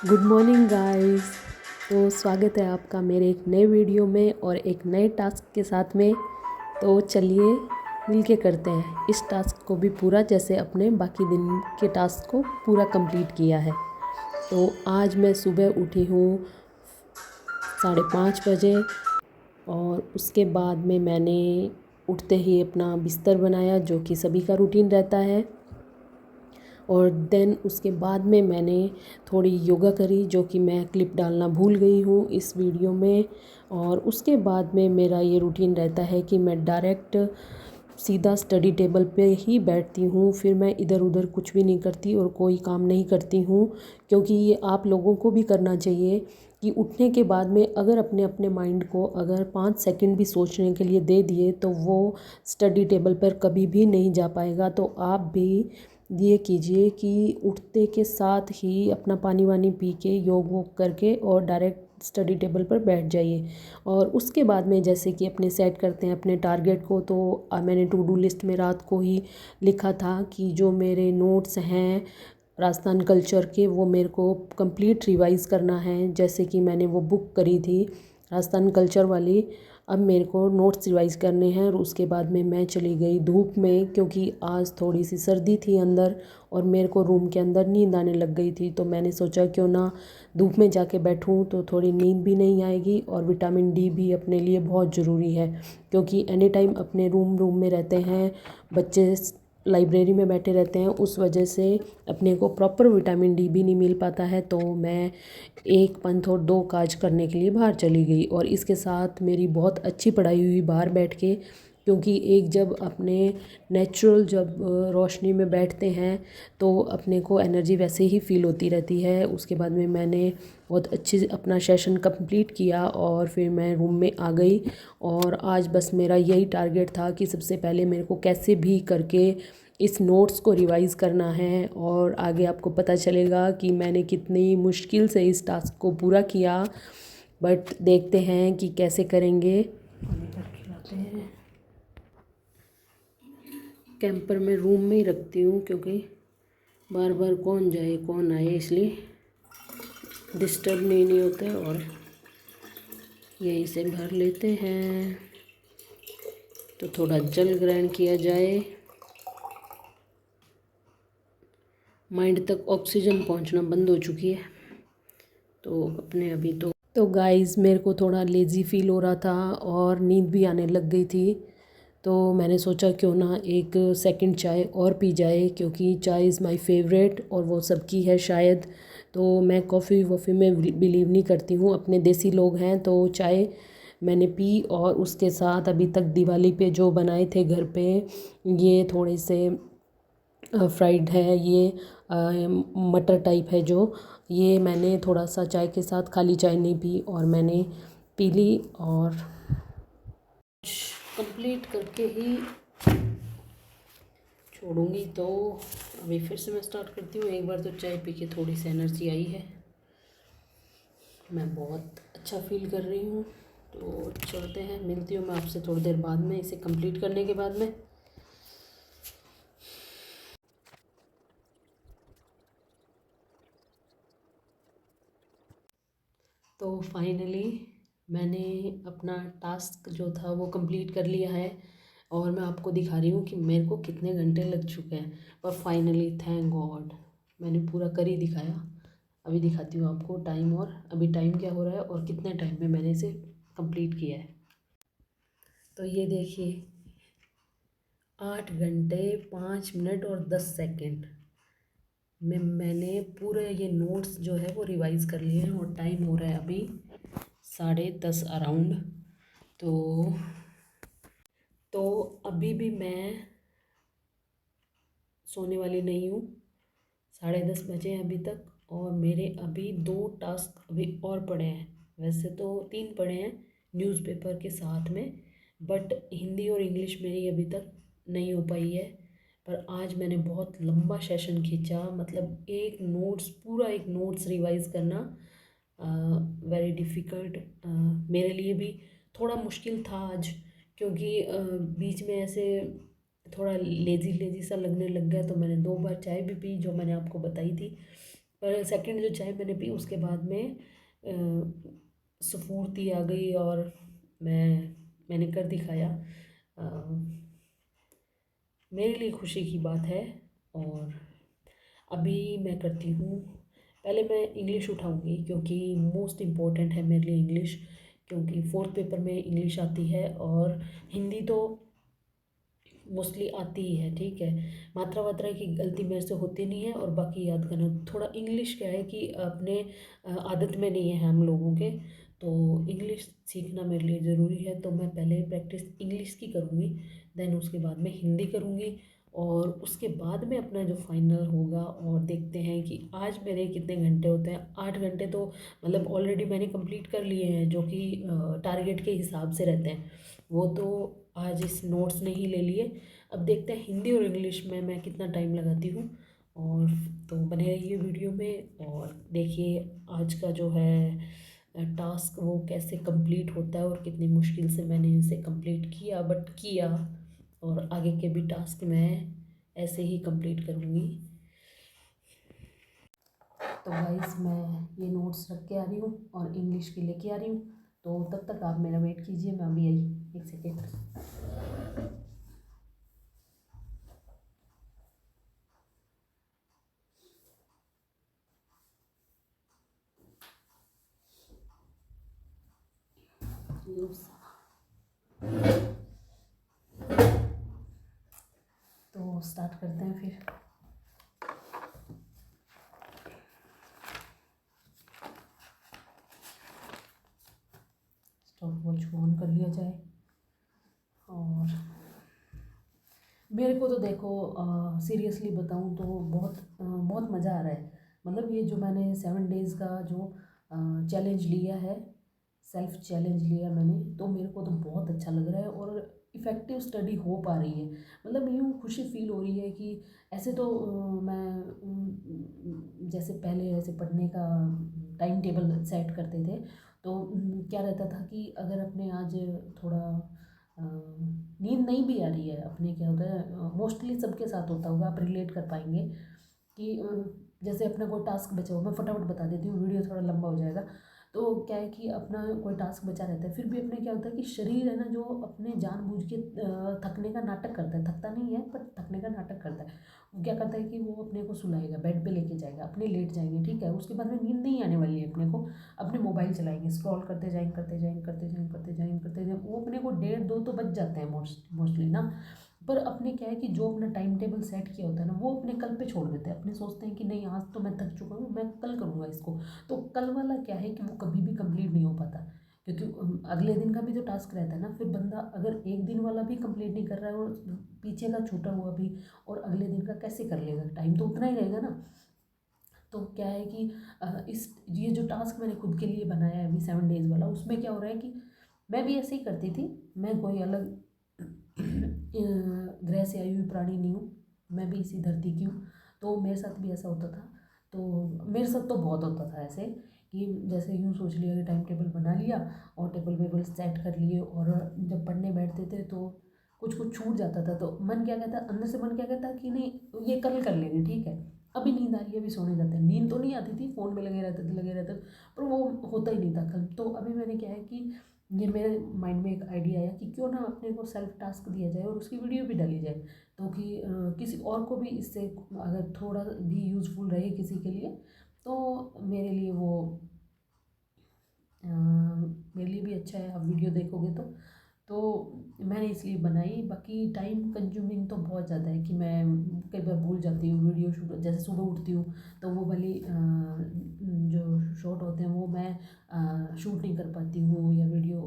Good morning guys. तो स्वागत है आपका मेरे एक नए वीडियो में और एक नए टास्क के साथ में। तो चलिए मिलके करते हैं इस टास्क को भी पूरा, जैसे अपने बाकी दिन के टास्क को पूरा कंप्लीट किया है। तो आज मैं सुबह उठी हूँ 5:30 बजे और उसके बाद में मैंने उठते ही अपना बिस्तर बनाया, जो कि सभी का रूटीन रहता है। और देन उसके बाद में मैंने थोड़ी योगा करी, जो कि मैं क्लिप डालना भूल गई हूँ इस वीडियो में। और उसके बाद में मेरा ये रूटीन रहता है कि मैं डायरेक्ट सीधा स्टडी टेबल पे ही बैठती हूँ, फिर मैं इधर उधर कुछ भी नहीं करती और कोई काम नहीं करती हूँ। क्योंकि ये आप लोगों को भी करना चाहिए कि उठने के बाद में अगर अपने अपने माइंड को अगर 5 सेकंड भी सोचने के लिए दे दिए तो वो स्टडी टेबल पर कभी भी नहीं जा पाएगा। तो आप भी ये कीजिए कि उठते के साथ ही अपना पानी वानी पी के योग वोग करके और डायरेक्ट स्टडी टेबल पर बैठ जाइए। और उसके बाद में जैसे कि अपने सेट करते हैं अपने टारगेट को, तो मैंने टू डू लिस्ट में रात को ही लिखा था कि जो मेरे नोट्स हैं राजस्थान कल्चर के वो मेरे को कंप्लीट रिवाइज़ करना है। जैसे कि मैंने वो बुक करी थी राजस्थान कल्चर वाली, अब मेरे को नोट्स रिवाइज़ करने हैं। और उसके बाद में मैं चली गई धूप में, क्योंकि आज थोड़ी सी सर्दी थी अंदर और मेरे को रूम के अंदर नींद आने लग गई थी। तो मैंने सोचा क्यों ना धूप में जाके बैठूं, तो थोड़ी नींद भी नहीं आएगी और विटामिन डी भी अपने लिए बहुत ज़रूरी है। क्योंकि एनी टाइम अपने रूम में रहते हैं बच्चे, लाइब्रेरी में बैठे रहते हैं, उस वजह से अपने को प्रॉपर विटामिन डी भी नहीं मिल पाता है। तो मैं एक पंथ और दो काज करने के लिए बाहर चली गई और इसके साथ मेरी बहुत अच्छी पढ़ाई हुई बाहर बैठ के। क्योंकि एक जब अपने नेचुरल जब रोशनी में बैठते हैं तो अपने को एनर्जी वैसे ही फ़ील होती रहती है। उसके बाद में मैंने बहुत अच्छे से अपना सेशन कंप्लीट किया और फिर मैं रूम में आ गई। और आज बस मेरा यही टारगेट था कि सबसे पहले मेरे को कैसे भी करके इस नोट्स को रिवाइज़ करना है। और आगे आपको पता चलेगा कि मैंने कितनी मुश्किल से इस टास्क को पूरा किया। बट देखते हैं कि कैसे करेंगे। पानी भर के लाते हैं। कैंपर में रूम में ही रखती हूँ, क्योंकि बार बार कौन जाए कौन आए, इसलिए डिस्टर्ब नहीं होते। और यहीं से भर लेते हैं। तो थोड़ा जल ग्रहण किया जाए, माइंड तक ऑक्सीजन पहुंचना बंद हो चुकी है। तो अपने अभी तो गाइस मेरे को थोड़ा लेज़ी फील हो रहा था और नींद भी आने लग गई थी। तो मैंने सोचा क्यों ना एक सेकंड चाय और पी जाए, क्योंकि चाय इज़ माय फेवरेट और वो सबकी है शायद। तो मैं कॉफ़ी वॉफ़ी में बिलीव नहीं करती हूँ, अपने देसी लोग हैं। तो चाय मैंने पी और उसके साथ अभी तक दिवाली पे जो बनाए थे घर पे, ये थोड़े से फ्राइड है, ये मटर टाइप है जो, ये मैंने थोड़ा सा चाय के साथ, खाली चाय नहीं पी और मैंने पी ली। और कंप्लीट करके ही छोड़ूंगी। तो अभी फिर से मैं स्टार्ट करती हूँ। एक बार तो चाय पी के थोड़ी सी एनर्जी आई है, मैं बहुत अच्छा फील कर रही हूँ। तो चलते हैं, मिलती हूँ मैं आपसे थोड़ी देर बाद में इसे कंप्लीट करने के बाद में। तो फाइनली मैंने अपना टास्क जो था वो कंप्लीट कर लिया है और मैं आपको दिखा रही हूँ कि मेरे को कितने घंटे लग चुके हैं। पर फाइनली थैंक गॉड मैंने पूरा कर ही दिखाया। अभी दिखाती हूँ आपको टाइम, और अभी टाइम क्या हो रहा है और कितने टाइम में मैंने इसे कंप्लीट किया है। तो ये देखिए 8 घंटे 5 मिनट और 10 सेकंड में मैंने पूरे ये नोट्स जो है वो रिवाइज़ कर लिए हैं। और टाइम हो रहा है अभी 10:30 अराउंड। तो तो अभी भी मैं सोने वाली नहीं हूँ। 10:30 बजे हैं अभी तक और मेरे अभी 2 टास्क अभी और पड़े हैं। वैसे तो 3 पड़े हैं न्यूज़पेपर के साथ में, बट हिंदी और इंग्लिश मेरी अभी तक नहीं हो पाई है। पर आज मैंने बहुत लंबा सेशन खींचा, मतलब पूरा एक नोट्स रिवाइज़ करना वेरी डिफ़िकल्ट मेरे लिए भी थोड़ा मुश्किल था आज। क्योंकि बीच में ऐसे थोड़ा लेज़ी लेज़ी सा लगने लग गया, तो मैंने 2 बार चाय भी पी, जो मैंने आपको बताई थी। पर सेकंड जो चाय मैंने पी उसके बाद में स्फूर्ति आ गई और मैंने कर दिखाया। अ, मेरे लिए खुशी की बात है। और अभी मैं करती हूँ, पहले मैं इंग्लिश उठाऊँगी क्योंकि मोस्ट इम्पोर्टेंट है मेरे लिए इंग्लिश, क्योंकि फोर्थ पेपर में इंग्लिश आती है और हिंदी तो मोस्टली आती ही है, ठीक है। मात्रा वात्रा की गलती मेरे से होती नहीं है और बाकी याद करना थोड़ा। इंग्लिश क्या है कि अपने आदत में नहीं है हम लोगों के, तो इंग्लिश सीखना मेरे लिए ज़रूरी है। तो मैं पहले प्रैक्टिस इंग्लिश की करूँगी, देन उसके बाद में हिंदी करूँगी और उसके बाद में अपना जो फाइनल होगा। और देखते हैं कि आज मेरे कितने घंटे होते हैं। 8 घंटे तो मतलब ऑलरेडी मैंने कंप्लीट कर लिए हैं, जो कि टारगेट के हिसाब से रहते हैं। वो तो आज इस नोट्स ने ही ले लिए। अब देखते हैं हिंदी और इंग्लिश में मैं कितना टाइम लगाती हूँ। और तो बने रहिए वीडियो में और देखिए आज का जो है टास्क वो कैसे कंप्लीट होता है और कितनी मुश्किल से मैंने इसे कंप्लीट किया, बट किया। और आगे के भी टास्क मैं ऐसे ही कंप्लीट करूँगी। तो गाइस मैं ये नोट्स रख के आ रही हूँ और इंग्लिश के लेके आ रही हूँ, तो तब तक आप मेरा वेट कीजिए, मैं अभी आई, एक सेकेंड। तो स्टार्ट करते हैं फिर। स्टॉप वॉच को ऑन कर लिया जाए। और मेरे को तो देखो सीरियसली बताऊँ तो बहुत मज़ा आ रहा है। मतलब ये जो मैंने 7 डेज़ का जो चैलेंज लिया है, सेल्फ चैलेंज लिया मैंने, तो मेरे को तो बहुत अच्छा लग रहा है और इफ़ेक्टिव स्टडी हो पा रही है। मतलब यूँ खुशी फील हो रही है कि ऐसे तो मैं जैसे पहले ऐसे पढ़ने का टाइम टेबल सेट करते थे, तो क्या रहता था कि अगर अपने आज थोड़ा नींद नहीं भी आ रही है, अपने क्या होता है मोस्टली सबके साथ होता होगा, आप रिलेट कर पाएंगे कि जैसे अपना कोई टास्क बचा हो, मैं फटाफट बता देती हूँ, वीडियो थोड़ा लंबा हो जाएगा। तो क्या है कि अपना कोई टास्क बचा रहता है, फिर भी अपने क्या होता है कि शरीर है ना जो अपने जानबूझ के थकने का नाटक करता है, थकता नहीं है पर थकने का नाटक करता है। वो क्या करता है कि वो अपने को सुलाएगा, बेड पे लेके जाएगा, अपने लेट जाएंगे, ठीक है। उसके बाद में नींद नहीं आने वाली है अपने को, अपने मोबाइल चलाएंगे, स्क्रॉल करते जाएंगे करते जाएंगे करते जाएंगे करते जाएंगे करते जाएंगे, वो अपने को 1:30-2 तो बज जाते हैं मोस्टली ना। पर अपने क्या है कि जो अपना टाइम टेबल सेट किया होता है ना, वो अपने कल पे छोड़ देते हैं। अपने सोचते हैं कि नहीं आज तो मैं थक चुका हूँ, मैं कल करूँगा इसको। तो कल वाला क्या है कि वो कभी भी कंप्लीट नहीं हो पाता, क्योंकि अगले दिन का भी जो टास्क रहता है ना, फिर बंदा अगर एक दिन वाला भी कंप्लीट नहीं कर रहा है और पीछे का छूटा हुआ भी और अगले दिन का कैसे कर लेगा, टाइम तो उतना ही रहेगा ना। तो क्या है कि इस ये जो टास्क मैंने खुद के लिए बनाया है अभी 7 डेज़ वाला, उसमें क्या हो रहा है कि मैं भी ऐसे ही करती थी। मैं कोई अलग ग्रह से आई हुई प्राणी नहीं हूँ, मैं भी इसी धरती की हूँ। तो मेरे साथ भी ऐसा होता था। तो मेरे साथ तो बहुत होता था ऐसे कि जैसे यूँ सोच लिया कि टाइम टेबल बना लिया और टेबल वेबल सेट कर लिए, और जब पढ़ने बैठते थे तो कुछ कुछ छूट जाता था, तो मन क्या कहता, अंदर से मन क्या कहता कि नहीं ये कल कर लेंगे, ठीक है, अभी नींद आ रही है, अभी सोने जाते हैं। नींद तो नहीं आती थी, फ़ोन में लगे रहते थे, पर वो होता ही नहीं था कल। तो अभी मैंने क्या है कि ये मेरे माइंड में एक आइडिया आया कि क्यों ना अपने को सेल्फ टास्क दिया जाए और उसकी वीडियो भी डाली जाए, तो कि किसी और को भी इससे अगर थोड़ा भी यूज़फुल रहे किसी के लिए, तो मेरे लिए वो मेरे लिए भी अच्छा है। आप वीडियो देखोगे तो मैंने इसलिए बनाई। बाकी टाइम कंज्यूमिंग तो बहुत ज़्यादा है कि मैं कई बार भूल जाती हूँ वीडियो शूट। जैसे सुबह उठती हूँ तो वो वाली जो शॉट होते हैं वो मैं शूट नहीं कर पाती हूँ या वीडियो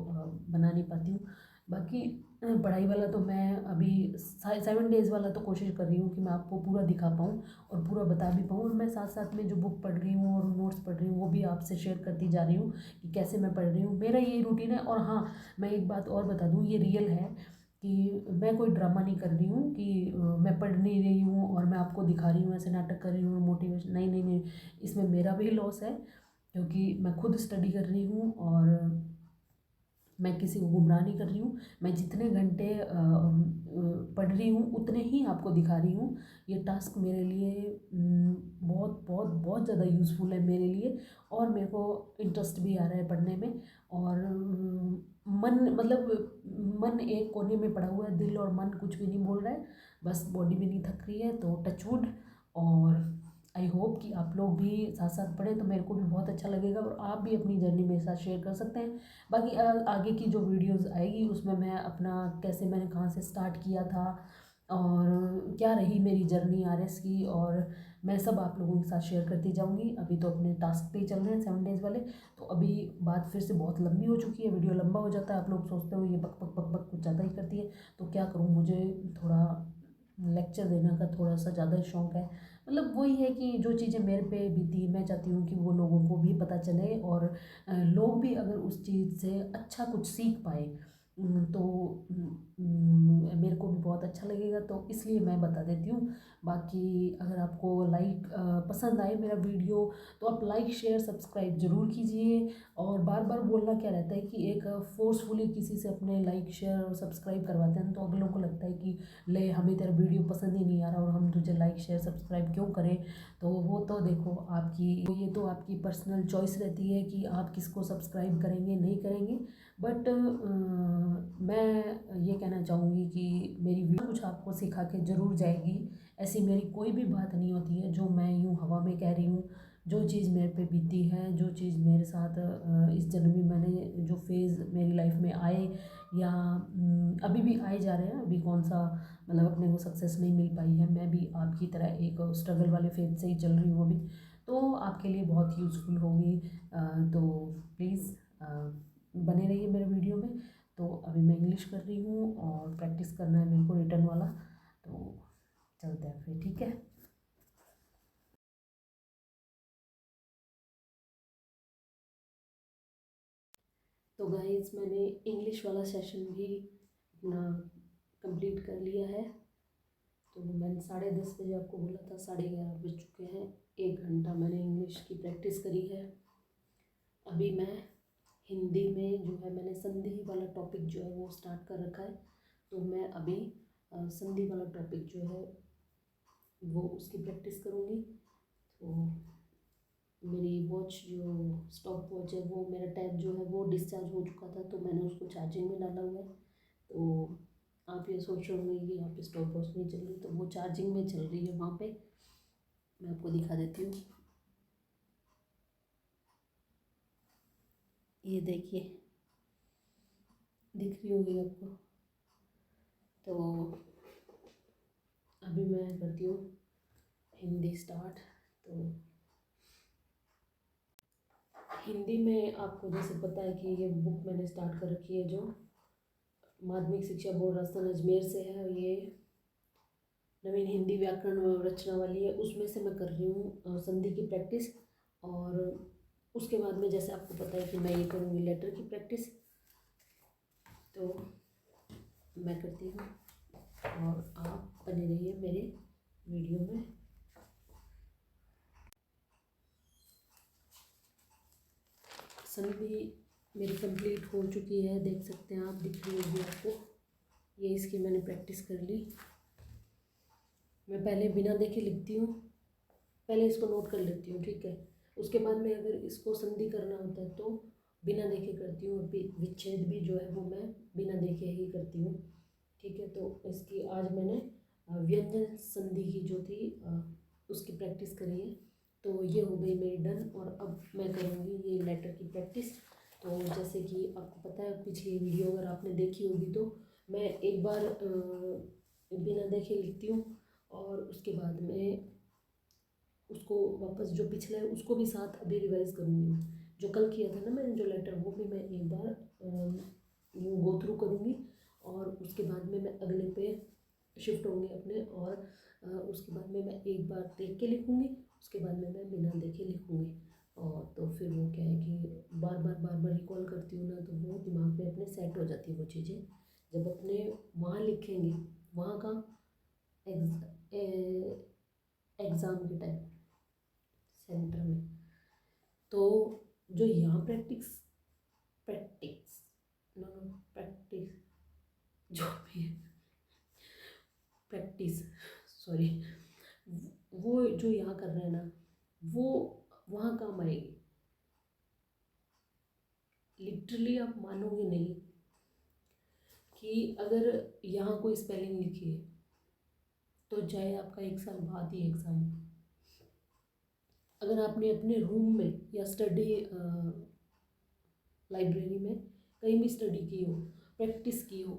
बना नहीं पाती हूँ। बाकी पढ़ाई वाला तो मैं अभी 7 डेज़ वाला तो कोशिश कर रही हूँ कि मैं आपको पूरा दिखा पाऊँ और पूरा बता भी पाऊँ। और मैं साथ साथ में जो बुक पढ़ रही हूँ और नोट्स पढ़ रही हूँ वो भी आपसे शेयर करती जा रही हूँ कि कैसे मैं पढ़ रही हूँ। मेरा यही रूटीन है। और हाँ, मैं एक बात और बता दूँ, ये रियल है कि मैं कोई ड्रामा नहीं कर रही हूँ कि मैं पढ़ नहीं रही हूँ और मैं आपको दिखा रही हूँ, ऐसे नाटक कर रही हूँ मोटिवेशन। नहीं नहीं नहीं, इसमें मेरा भी लॉस है क्योंकि मैं खुद स्टडी कर रही हूँ और मैं किसी को गुमराह नहीं कर रही हूँ। मैं जितने घंटे पढ़ रही हूँ उतने ही आपको दिखा रही हूँ। ये टास्क मेरे लिए बहुत बहुत बहुत ज़्यादा यूज़फुल है मेरे लिए, और मेरे को इंटरेस्ट भी आ रहा है पढ़ने में। और मन मतलब मन एक कोने में पड़ा हुआ है, दिल और मन कुछ भी नहीं बोल रहा है, बस बॉडी भी नहीं थक रही है। तो टचवुड, और आई होप कि आप लोग भी साथ साथ पढ़ें तो मेरे को भी बहुत अच्छा लगेगा, और आप भी अपनी जर्नी मेरे साथ शेयर कर सकते हैं। बाकी आगे की जो वीडियोस आएगी उसमें मैं अपना कैसे मैंने कहाँ से स्टार्ट किया था और क्या रही मेरी जर्नी आरएस की, और मैं सब आप लोगों के साथ शेयर करती जाऊंगी। अभी तो अपने टास्क पे ही चल रहे हैं 7 डेज़ वाले, तो अभी बात फिर से बहुत लंबी हो चुकी है, वीडियो लंबा हो जाता है। आप लोग सोचते हो ये बक बक बक बक कुछ ज़्यादा ही करती है, तो क्या करूँ, मुझे थोड़ा लेक्चर देने का थोड़ा सा ज़्यादा ही शौक़ है। मतलब वही है कि जो चीज़ें मेरे पे बीती मैं चाहती हूँ कि वो लोगों को भी पता चले, और लोग भी अगर उस चीज़ से अच्छा कुछ सीख पाए तो मेरे को भी बहुत अच्छा लगेगा, तो इसलिए मैं बता देती हूँ। बाकी अगर आपको पसंद आए मेरा वीडियो तो आप लाइक शेयर सब्सक्राइब ज़रूर कीजिए। और बार बार बोलना क्या रहता है कि एक फोर्सफुली किसी से अपने लाइक शेयर और सब्सक्राइब करवाते हैं तो अगलों को लगता है कि ले हमें तेरा वीडियो पसंद ही नहीं आ रहा और हम तुझे लाइक शेयर सब्सक्राइब क्यों करें। तो वो तो देखो आपकी, ये तो आपकी पर्सनल चॉइस रहती है कि आप किसको सब्सक्राइब करेंगे नहीं करेंगे। बट मैं ये कहना चाहूँगी कि मेरी वीडियो कुछ आपको सिखा के ज़रूर जाएगी। ऐसी मेरी कोई भी बात नहीं होती है जो मैं यूँ हवा में कह रही हूँ। जो चीज़ मेरे पे बीती है, जो चीज़ मेरे साथ इस जन्म में मैंने जो फेज़ मेरी लाइफ में आए या अभी भी आए जा रहे हैं, अभी कौन सा मतलब अपने को सक्सेस नहीं मिल पाई है, मैं भी आपकी तरह एक स्ट्रगल वाले फेज से ही चल रही हूँ अभी, तो आपके लिए बहुत यूज़फुल होगी। तो प्लीज़ बने रहिए मेरे वीडियो में। तो अभी मैं इंग्लिश कर रही हूँ और प्रैक्टिस करना है मेरे को रिटर्न वाला, तो चलते हैं फिर, ठीक है। तो गाइस मैंने इंग्लिश वाला सेशन भी अपना कंप्लीट कर लिया है। तो मैंने 10:30 बजे आपको बोला था, 11:30 बज चुके हैं। 1 घंटा मैंने इंग्लिश की प्रैक्टिस करी है। अभी मैं हिंदी में जो है मैंने संधि वाला टॉपिक जो है वो स्टार्ट कर रखा है, तो मैं अभी संधि वाला टॉपिक जो है वो उसकी प्रैक्टिस करूँगी। तो मेरी वॉच जो स्टॉप वॉच है वो मेरा टैब जो है वो डिस्चार्ज हो चुका था, तो मैंने उसको चार्जिंग में डाला हुआ है। तो आप ये सोच रहे होंगे कि यहाँ पे स्टॉप वॉच नहीं चल रही, तो वो चार्जिंग में चल रही है वहाँ पे। मैं आपको दिखा देती हूँ, ये देखिए दिख रही होगी आपको। तो अभी मैं करती हूँ हिंदी स्टार्ट। तो हिंदी में आपको जैसे पता है कि ये बुक मैंने स्टार्ट कर रखी है जो माध्यमिक शिक्षा बोर्ड राजस्थान अजमेर से है, ये नवीन हिंदी व्याकरण व रचना वाली है, उसमें से मैं कर रही हूँ संधि की प्रैक्टिस। और उसके बाद में जैसे आपको पता है कि मैं ये करूँगी लेटर की प्रैक्टिस, तो मैं करती हूँ और आप बने रहिए मेरे वीडियो में। संधि मेरी कंप्लीट हो चुकी है, देख सकते हैं आप, दिख रही होगी आपको। ये इसकी मैंने प्रैक्टिस कर ली। मैं पहले बिना देखे लिखती हूँ, पहले इसको नोट कर लेती हूँ, ठीक है। उसके बाद में अगर इसको संधि करना होता है तो बिना देखे करती हूँ, विच्छेद भी जो है वो मैं बिना देखे ही करती हूँ, ठीक है। तो इसकी आज मैंने व्यंजन संधि की जो थी उसकी प्रैक्टिस करी है, तो ये हो गई मेरी डन। और अब मैं करूँगी ये लेटर की प्रैक्टिस। तो जैसे कि आपको पता है पिछली वीडियो अगर आपने देखी होगी तो मैं एक बार बिना देखे लिखती हूँ और उसके बाद में उसको वापस जो पिछला है उसको भी साथ अभी रिवाइज करूँगी। जो कल किया था ना मैंने जो लेटर, वो भी मैं एक बार यूँ गो थ्रू करूँगी और उसके बाद में मैं अगले पे शिफ्ट होंगे अपने। और उसके बाद में मैं एक बार देख के लिखूँगी, उसके बाद में मैं बिना देखे लिखूँगी। और तो फिर वो क्या है कि बार बार रिकॉल करती हूँ ना, तो वो दिमाग में अपने सेट हो जाती है वो चीज़ें। जब अपने वहाँ लिखेंगे, वहाँ का एग्ज़ाम के टाइम सेंटर में, तो जो यहाँ प्रैक्टिस प्रैक्टिस नो नो जो भी प्रैक्टिस, सॉरी, वो जो यहाँ कर रहे हैं ना, वो वहाँ काम आएगी। लिटरली आप मानोगे नहीं कि अगर यहाँ कोई स्पेलिंग लिखी है तो चाहे आपका 1 साल बाद ही एग्ज़ाम हो, अगर आपने अपने रूम में या स्टडी लाइब्रेरी में कहीं भी स्टडी की हो, प्रैक्टिस की हो,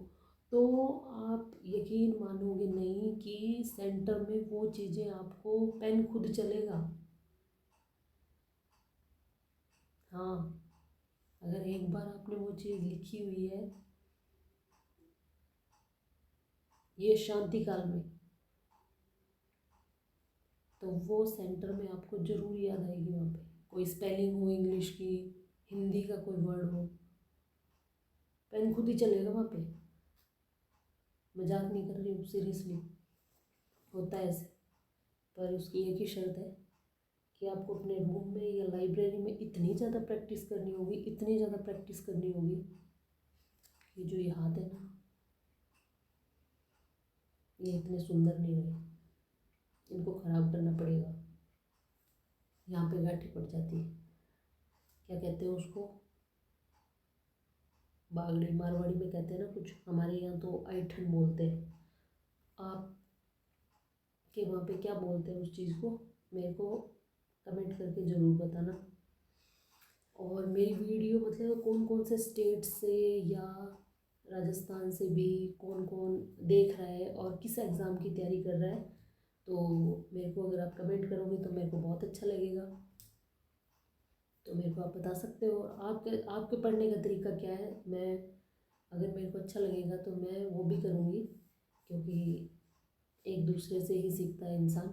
तो आप यकीन मानोगे नहीं कि सेंटर में वो चीज़ें आपको पेन खुद चलेगा। हाँ, अगर एक बार आपने वो चीज़ लिखी हुई है ये शांति काल में, तो वो सेंटर में आपको ज़रूर याद आएगी। वहाँ पे कोई स्पेलिंग हो इंग्लिश की, हिंदी का कोई वर्ड हो, पेन खुद ही चलेगा वहाँ पे। मजाक नहीं कर रही हूँ, सीरियसली होता है ऐसे। पर उसकी एक ही शर्त है कि आपको अपने रूम में या लाइब्रेरी में इतनी ज़्यादा प्रैक्टिस करनी होगी, इतनी ज़्यादा प्रैक्टिस करनी होगी कि जो ये हाथ है ना, ये इतने सुंदर नहीं रहे, इनको ख़राब करना पड़ेगा। यहाँ पे गांठें पड़ जाती है, क्या कहते हैं उसको, बागड़ी, मारवाड़ी में कहते हैं ना कुछ, हमारे यहाँ तो ऐठन बोलते हैं। आप के वहाँ पे क्या बोलते हैं उस चीज़ को, मेरे को कमेंट करके ज़रूर बताना। और मेरी वीडियो मतलब कौन कौन से स्टेट से या राजस्थान से भी कौन कौन देख रहा है और किस एग्ज़ाम की तैयारी कर रहा है, तो मेरे को अगर आप कमेंट करोगे तो मेरे को बहुत अच्छा लगेगा। तो मेरे को आप बता सकते हो आपके आपके पढ़ने का तरीका क्या है। मैं अगर मेरे को अच्छा लगेगा तो मैं वो भी करूँगी, क्योंकि एक दूसरे से ही सीखता है इंसान।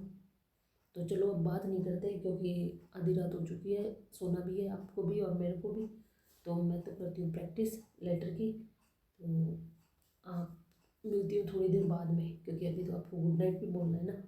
तो चलो अब बात नहीं करते क्योंकि आधी रात हो चुकी है, सोना भी है आपको भी और मेरे को भी। तो मैं तो करती हूँ प्रैक्टिस लेटर की। तो आप मिलती हूँ थोड़ी देर बाद में, क्योंकि अभी तो आपको गुड नाइट भी बोलना है ना।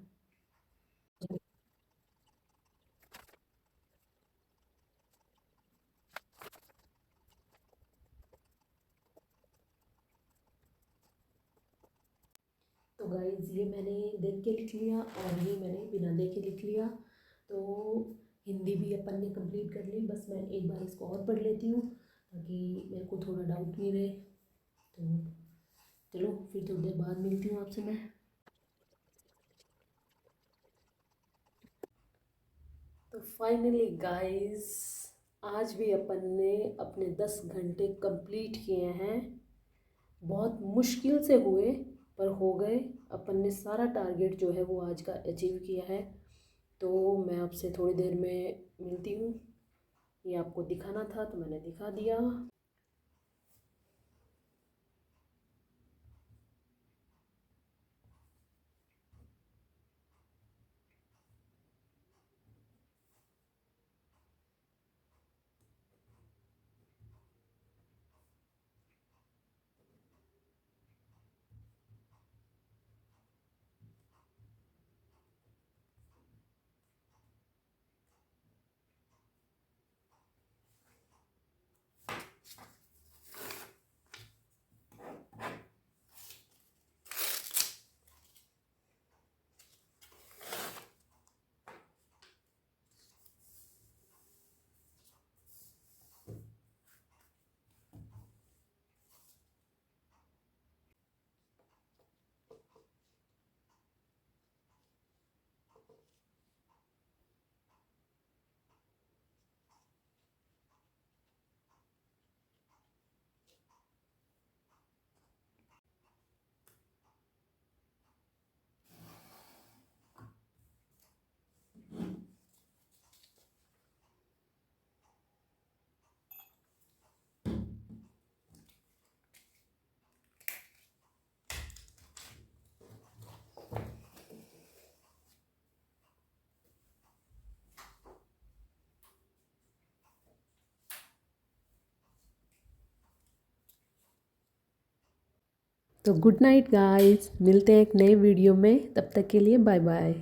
तो गाइज ये मैंने देख के लिख लिया और ये मैंने बिना देखे लिख लिया। तो हिंदी भी अपन ने कंप्लीट कर ली, बस मैं एक बार इसको और पढ़ लेती हूँ ताकि मेरे को थोड़ा डाउट नहीं रहे। तो चलो फिर थोड़ी देर बाद मिलती हूँ आपसे मैं। तो फाइनली गाइस आज भी अपन ने अपने 10 घंटे कंप्लीट किए हैं। बहुत मुश्किल से हुए पर हो गए। अपन ने सारा टारगेट जो है वो आज का अचीव किया है। तो मैं आपसे थोड़ी देर में मिलती हूँ। ये आपको दिखाना था तो मैंने दिखा दिया। तो गुड नाइट गाइस, मिलते हैं एक नए वीडियो में, तब तक के लिए बाय बाय।